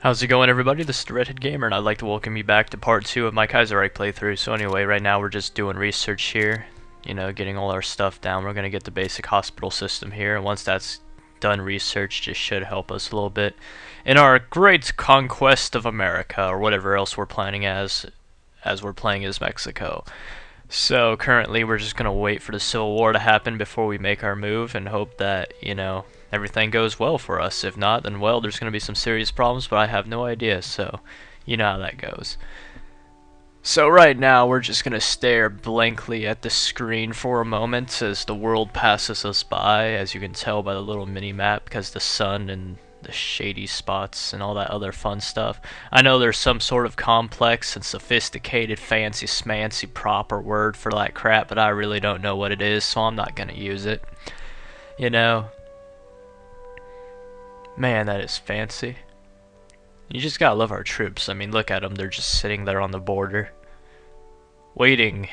How's it going, everybody? This is TheRedHeadGamer, and I'd like to welcome you back to part 2 of my Kaiserreich playthrough. So anyway, right now we're just doing research here, getting all our stuff down. We're going to get the basic hospital system here, and once that's done, research just should help us a little bit in our great conquest of America, or whatever else we're planning as we're playing as Mexico. So currently we're just going to wait for the Civil War to happen before we make our move and hope that, everything goes well for us. If not, then well, there's going to be some serious problems, but I have no idea, so you know how that goes. So right now we're just going to stare blankly at the screen for a moment as the world passes us by, as you can tell by the little mini-map, because the sun and the shady spots and all that other fun stuff. I know there's some sort of complex and sophisticated fancy smancy proper word for that crap, but I really don't know what it is, so I'm not going to use it. Man, that is fancy. You just gotta love our troops. I mean, look at them. They're just sitting there on the border, waiting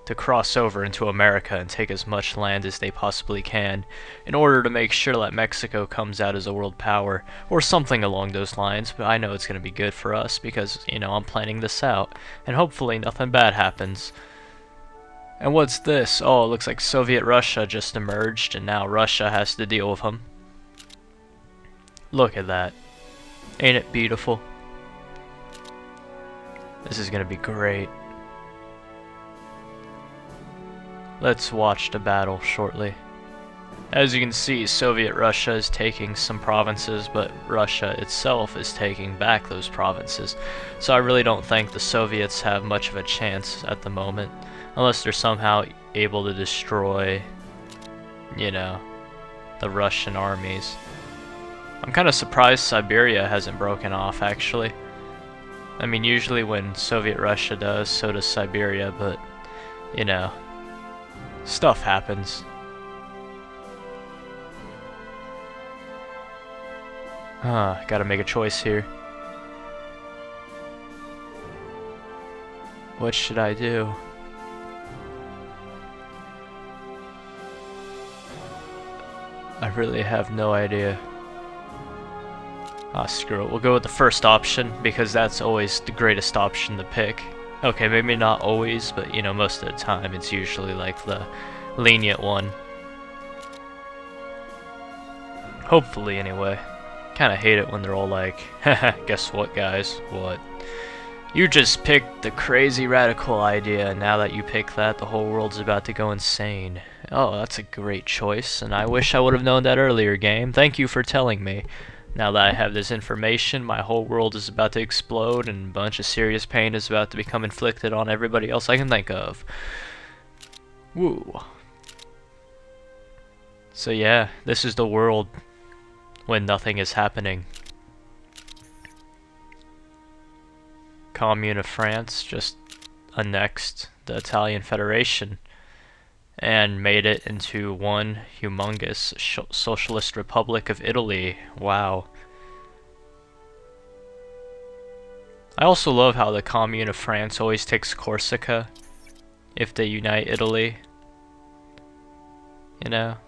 to cross over into America and take as much land as they possibly can in order to make sure that Mexico comes out as a world power, or something along those lines. But I know it's gonna be good for us because, I'm planning this out, and hopefully nothing bad happens. And what's this? Oh, it looks like Soviet Russia just emerged, and now Russia has to deal with them. Look at that. Ain't it beautiful? This is gonna be great. Let's watch the battle shortly. As you can see, Soviet Russia is taking some provinces, but Russia itself is taking back those provinces. So I really don't think the Soviets have much of a chance at the moment, unless they're somehow able to destroy, the Russian armies. I'm kind of surprised Siberia hasn't broken off, actually. I mean, usually when Soviet Russia does, so does Siberia, but, stuff happens. Gotta make a choice here. What should I do? I really have no idea. Screw it. We'll go with the first option, because that's always the greatest option to pick. Okay, maybe not always, but, most of the time it's usually, like, the lenient one. Hopefully, anyway. Kinda hate it when they're all like, haha, guess what, guys? What? You just picked the crazy radical idea, and now that you pick that, the whole world's about to go insane. Oh, that's a great choice, and I wish I would have known that earlier, game. Thank you for telling me. Now that I have this information, my whole world is about to explode, and a bunch of serious pain is about to become inflicted on everybody else I can think of. Woo. So yeah, this is the world when nothing is happening. Commune of France just annexed the Italian Federation and made it into one humongous socialist republic of Italy. Wow. I also love how the Commune of France always takes Corsica if they unite Italy. The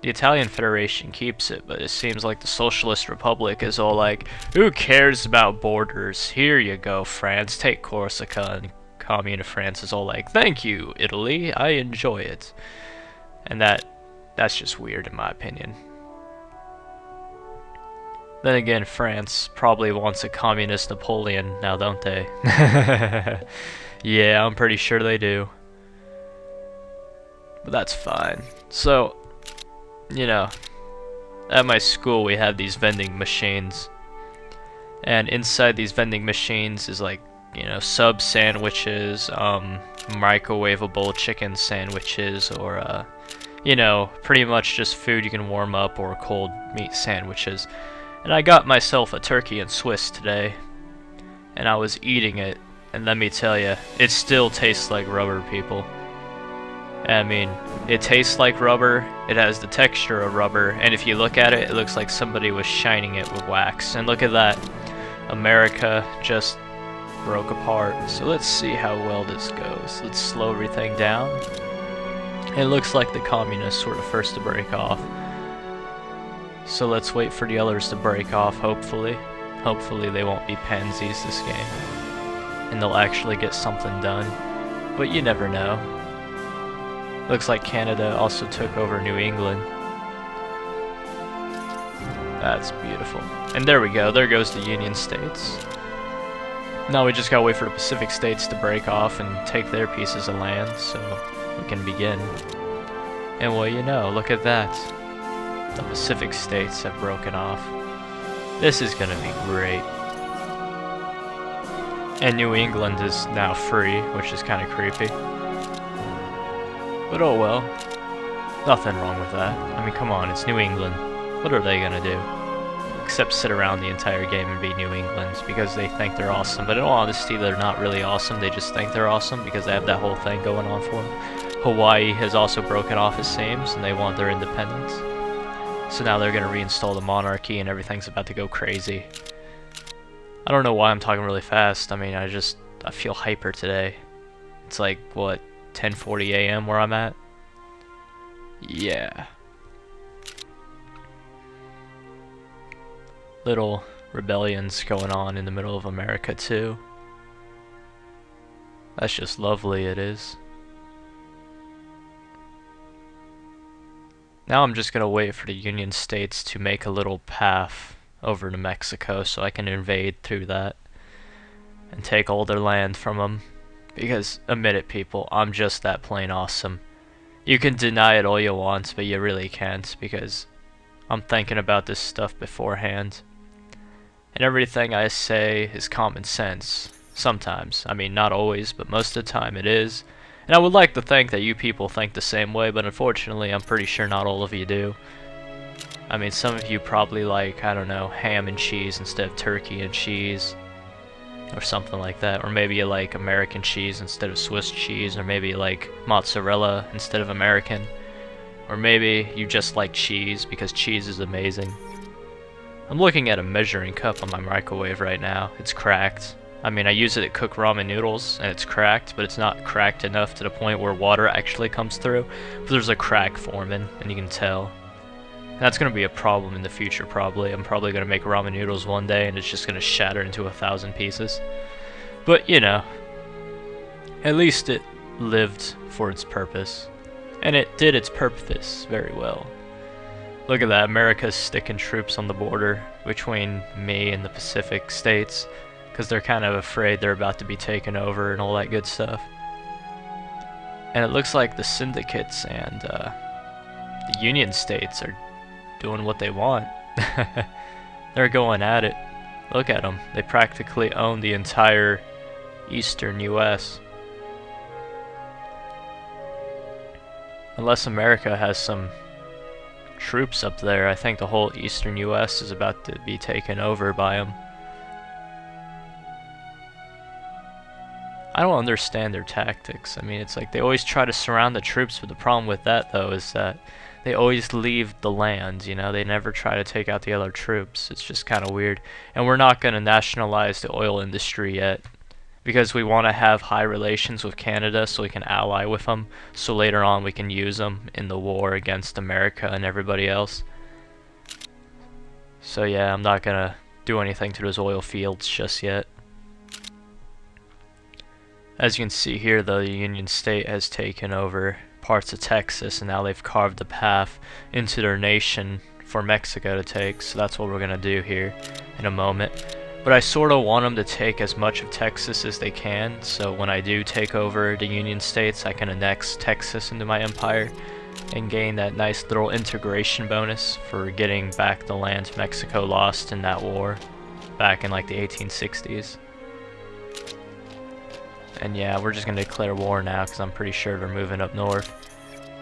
Italian Federation keeps it, but it seems like the Socialist Republic is all like, who cares about borders? Here you go, France, take Corsica. And Commune of France is all like, thank you, Italy, I enjoy it. And that's just weird in my opinion. Then again, France probably wants a communist Napoleon now, don't they? Yeah, I'm pretty sure they do. But that's fine. So, at my school we have these vending machines. And inside these vending machines is like, sub sandwiches, microwavable chicken sandwiches, or, pretty much just food you can warm up, or cold meat sandwiches. And I got myself a turkey and Swiss today, and I was eating it, and let me tell you, it still tastes like rubber, people. I mean, it tastes like rubber, it has the texture of rubber, and if you look at it, it looks like somebody was shining it with wax. And look at that, America just broke apart. So let's see how well this goes. Let's slow everything down. It looks like the communists were the first to break off. So let's wait for the others to break off, hopefully. Hopefully they won't be pansies this game, and they'll actually get something done. But you never know. Looks like Canada also took over New England. That's beautiful. And there we go, there goes the Union States. Now we just gotta wait for the Pacific States to break off and take their pieces of land, so we can begin. And well, you know, look at that. The Pacific States have broken off. This is gonna be great. And New England is now free, which is kinda creepy. But oh well. Nothing wrong with that. I mean, come on, it's New England. What are they gonna do? Except sit around the entire game and be New England because they think they're awesome. But in all honesty, they're not really awesome. They just think they're awesome because they have that whole thing going on for them. Hawaii has also broken off, it seems, and they want their independence. So now they're going to reinstall the monarchy and everything's about to go crazy. I don't know why I'm talking really fast. I mean, I feel hyper today. It's like, what, 10:40 a.m. where I'm at? Yeah. Little rebellions going on in the middle of America too. That's just lovely, it is. Now I'm just gonna wait for the Union States to make a little path over to Mexico so I can invade through that and take all their land from them. Because, admit it people, I'm just that plain awesome. You can deny it all you want, but you really can't because I'm thinking about this stuff beforehand. And everything I say is common sense. Sometimes. I mean, not always, but most of the time it is. And I would like to think that you people think the same way, but unfortunately I'm pretty sure not all of you do. I mean, some of you probably like, I don't know, ham and cheese instead of turkey and cheese. Or something like that. Or maybe you like American cheese instead of Swiss cheese. Or maybe you like mozzarella instead of American. Or maybe you just like cheese because cheese is amazing. I'm looking at a measuring cup on my microwave right now. It's cracked. I mean, I use it to cook ramen noodles, and it's cracked, but it's not cracked enough to the point where water actually comes through. But there's a crack forming, and you can tell. And that's going to be a problem in the future, probably. I'm probably going to make ramen noodles one day, and it's just going to shatter into 1,000 pieces. But, you know, at least it lived for its purpose. And it did its purpose very well. Look at that, America's sticking troops on the border between me and the Pacific States because they're kind of afraid they're about to be taken over and all that good stuff. And it looks like the syndicates and the Union States are doing what they want. They're going at it. Look at them. They practically own the entire eastern US. Unless America has some troops up there, I think the whole eastern US is about to be taken over by them. I don't understand their tactics. I mean, it's like they always try to surround the troops, but the problem with that though is that they always leave the land, you know, they never try to take out the other troops. It's just kind of weird. And we're not going to nationalize the oil industry yet because we want to have high relations with Canada so we can ally with them, so later on we can use them in the war against America and everybody else. So yeah, I'm not gonna do anything to those oil fields just yet. As you can see here though, the Union State has taken over parts of Texas and now they've carved a path into their nation for Mexico to take, so that's what we're gonna do here in a moment. But I sort of want them to take as much of Texas as they can, so when I do take over the Union States, I can annex Texas into my empire and gain that nice little integration bonus for getting back the land Mexico lost in that war back in like the 1860s. And yeah, we're just going to declare war now because I'm pretty sure they're moving up north.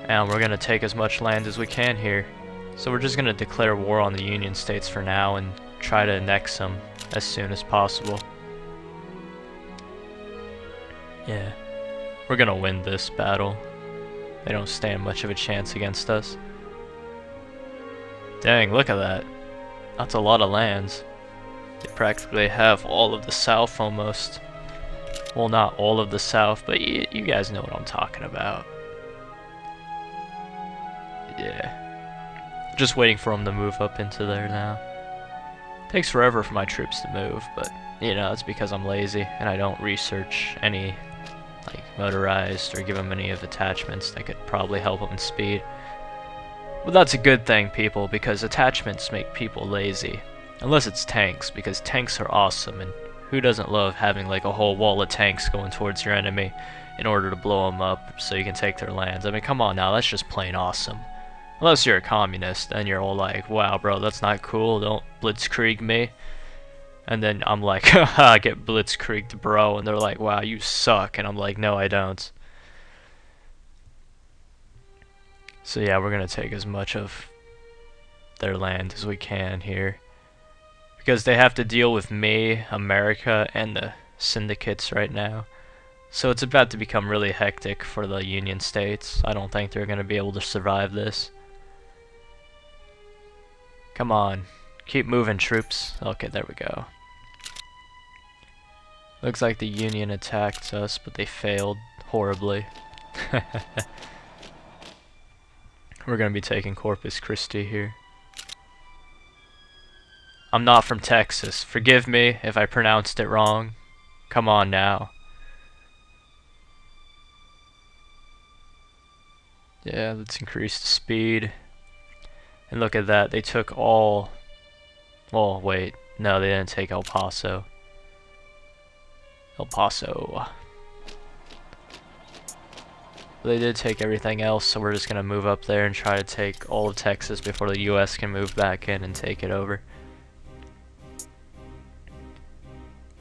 And we're going to take as much land as we can here. So we're just going to declare war on the Union States for now and try to annex them as soon as possible. Yeah, we're gonna win this battle. They don't stand much of a chance against us. Dang, look at that. That's a lot of lands. They practically have all of the South almost. Well, not all of the South, but you guys know what I'm talking about. Yeah. Just waiting for them to move up into there now. Takes forever for my troops to move, but you know, it's because I'm lazy and I don't research any like motorized or give them any of attachments that could probably help them in speed. But that's a good thing, people, because attachments make people lazy. Unless it's tanks, because tanks are awesome, and who doesn't love having like a whole wall of tanks going towards your enemy in order to blow them up so you can take their lands? I mean, come on now, that's just plain awesome. Unless you're a communist, then you're all like, wow bro, that's not cool, don't blitzkrieg me. And then I'm like, haha, get blitzkrieged bro, and they're like, wow, you suck, and I'm like, no I don't. So yeah, we're gonna take as much of their land as we can here. Because they have to deal with me, America, and the syndicates right now. So it's about to become really hectic for the Union States. I don't think they're gonna be able to survive this. Come on, keep moving troops. Okay, there we go. Looks like the Union attacked us, but they failed horribly. We're gonna be taking Corpus Christi here. I'm not from Texas. Forgive me if I pronounced it wrong. Come on now. Yeah, let's increase the speed. And look at that, they took all... Well, wait. No, they didn't take El Paso. El Paso. They did take everything else, so we're just gonna move up there and try to take all of Texas before the US can move back in and take it over.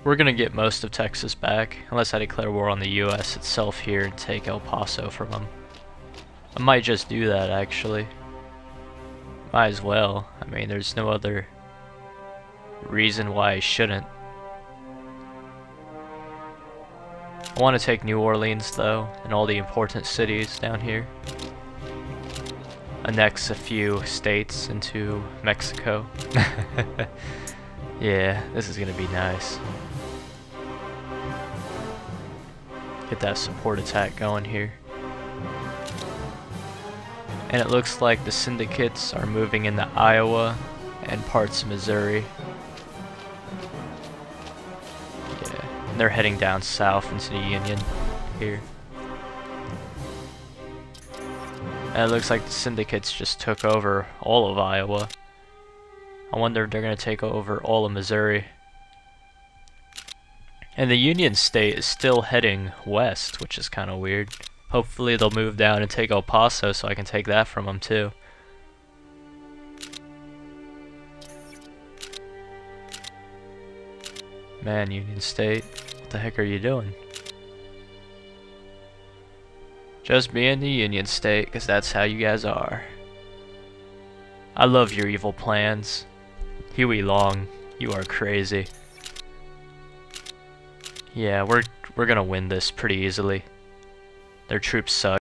We're gonna get most of Texas back, unless I declare war on the US itself here and take El Paso from them. I might just do that, actually. Might as well. I mean, there's no other reason why I shouldn't. I want to take New Orleans, though, and all the important cities down here. Annex a few states into Mexico. Yeah, this is gonna be nice. Get that support attack going here. And it looks like the syndicates are moving into Iowa and parts of Missouri. Yeah, and they're heading down south into the Union here. And it looks like the syndicates just took over all of Iowa. I wonder if they're going to take over all of Missouri. And the Union State is still heading west, which is kind of weird. Hopefully they'll move down and take El Paso so I can take that from them too. Man, Union State, what the heck are you doing? Just being the Union State, because that's how you guys are. I love your evil plans. Huey Long, you are crazy. Yeah, we're gonna win this pretty easily. Their troops suck.